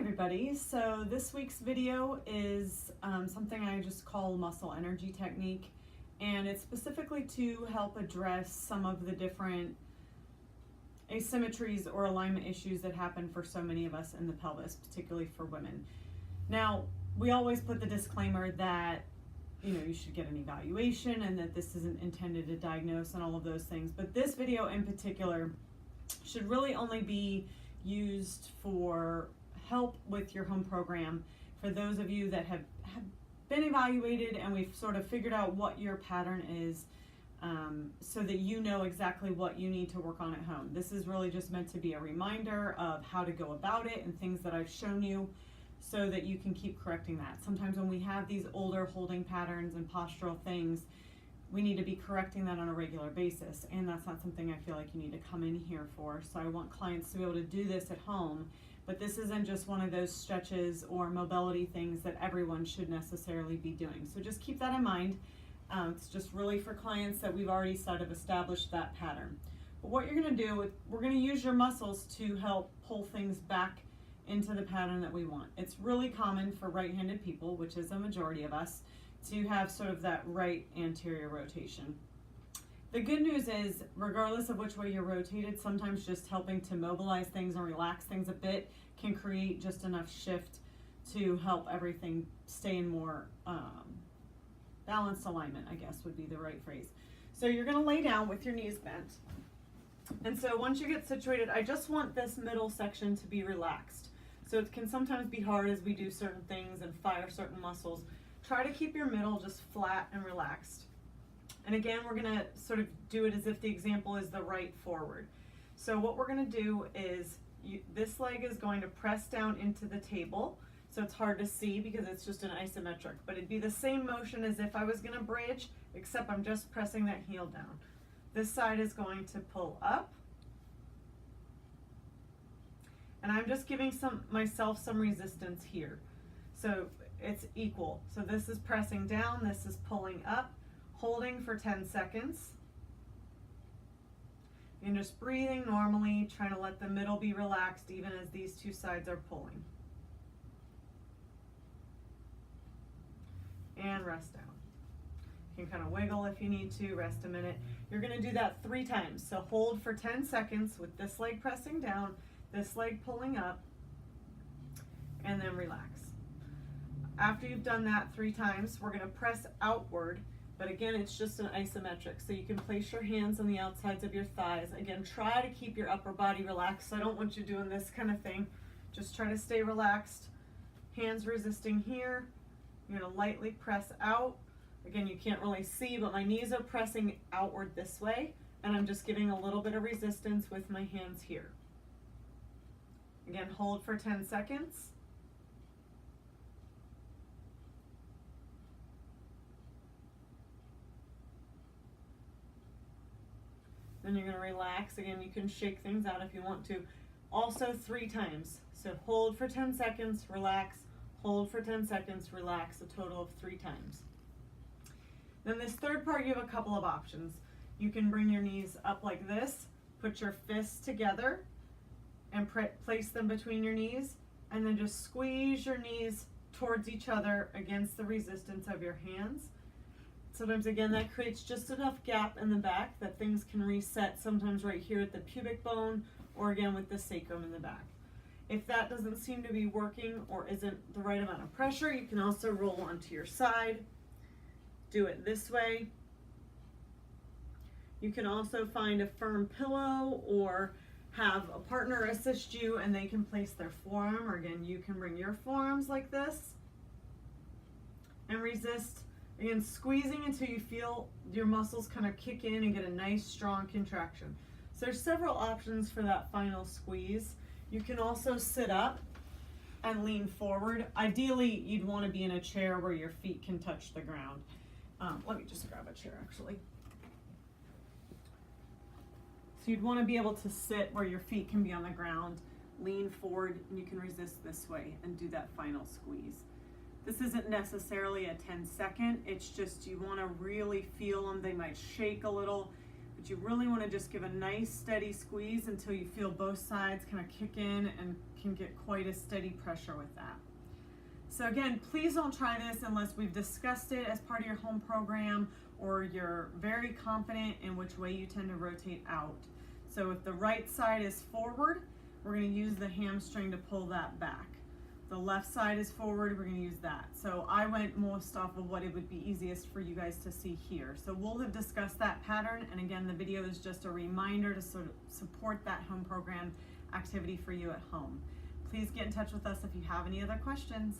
everybody. So this week's video is something I just call muscle energy technique, and it's specifically to help address some of the different asymmetries or alignment issues that happen for so many of us in the pelvis, particularly for women. Now, we always put the disclaimer that you should get an evaluation and that this isn't intended to diagnose and all of those things, but this video in particular should really only be used for help with your home program for those of you that have been evaluated and we've sort of figured out what your pattern is, so that you know exactly what you need to work on at home. This is really just meant to be a reminder of how to go about it and things that I've shown you so that you can keep correcting that. Sometimes when we have these older holding patterns and postural things, we need to be correcting that on a regular basis, and that's not something I feel like you need to come in here for. So I want clients to be able to do this at home, but this isn't just one of those stretches or mobility things that everyone should necessarily be doing. So just keep that in mind. It's just really for clients that we've already sort of established that pattern. But what you're gonna do, we're gonna use your muscles to help pull things back into the pattern that we want. It's really common for right-handed people, which is a majority of us, to have sort of that right anterior rotation. The good news is, regardless of which way you're rotated, sometimes just helping to mobilize things and relax things a bit can create just enough shift to help everything stay in more balanced alignment, I guess would be the right phrase. So you're gonna lay down with your knees bent. And so once you get situated, I just want this middle section to be relaxed. So it can sometimes be hard as we do certain things and fire certain muscles. Try to keep your middle just flat and relaxed. And again, we're gonna sort of do it as if the example is the right forward. So what we're gonna do is, this leg is going to press down into the table. So it's hard to see because it's just an isometric, but it'd be the same motion as if I was gonna bridge, except I'm just pressing that heel down. This side is going to pull up. And I'm just giving myself some resistance here. So it's equal. So this is pressing down, this is pulling up, holding for 10 seconds. And just breathing normally, trying to let the middle be relaxed even as these two sides are pulling. And rest down. You can kind of wiggle if you need to, rest a minute. You're gonna do that 3 times. So hold for 10 seconds with this leg pressing down, this leg pulling up, and then relax. After you've done that 3 times, we're gonna press outward, but again, it's just an isometric. So you can place your hands on the outsides of your thighs. Again, try to keep your upper body relaxed. So I don't want you doing this kind of thing. Just try to stay relaxed. Hands resisting here. You're gonna lightly press out. Again, you can't really see, but my knees are pressing outward this way, and I'm just giving a little bit of resistance with my hands here. Again, hold for 10 seconds. Then you're gonna relax. Again, you can shake things out if you want to. Also 3 times. So hold for 10 seconds, relax, hold for 10 seconds, relax, a total of 3 times. Then this third part, you have a couple of options. You can bring your knees up like this, put your fists together, and place them between your knees, and then just squeeze your knees towards each other against the resistance of your hands. Sometimes, again, that creates just enough gap in the back that things can reset, sometimes right here at the pubic bone, or again with the sacrum in the back. If that doesn't seem to be working or isn't the right amount of pressure, you can also roll onto your side. Do it this way. You can also find a firm pillow or have a partner assist you and they can place their forearm, or again, you can bring your forearms like this and resist. Again, squeezing until you feel your muscles kind of kick in and get a nice strong contraction. So there's several options for that final squeeze. You can also sit up and lean forward. Ideally, you'd want to be in a chair where your feet can touch the ground. Let me just grab a chair actually. So you'd want to be able to sit where your feet can be on the ground, lean forward, and you can resist this way and do that final squeeze. This isn't necessarily a 10-second, it's just you want to really feel them. They might shake a little, but But you really want to just give a nice steady squeeze until you feel both sides kind of kick in and can get quite a steady pressure with that. So again, please don't try this unless we've discussed it as part of your home program or you're very confident in which way you tend to rotate out. So if the right side is forward, we're going to use the hamstring to pull that back. The left side is forward, we're going to use that. So I went most off of what it would be easiest for you guys to see here. So we'll have discussed that pattern, and again, the video is just a reminder to sort of support that home program activity for you at home. Please get in touch with us if you have any other questions.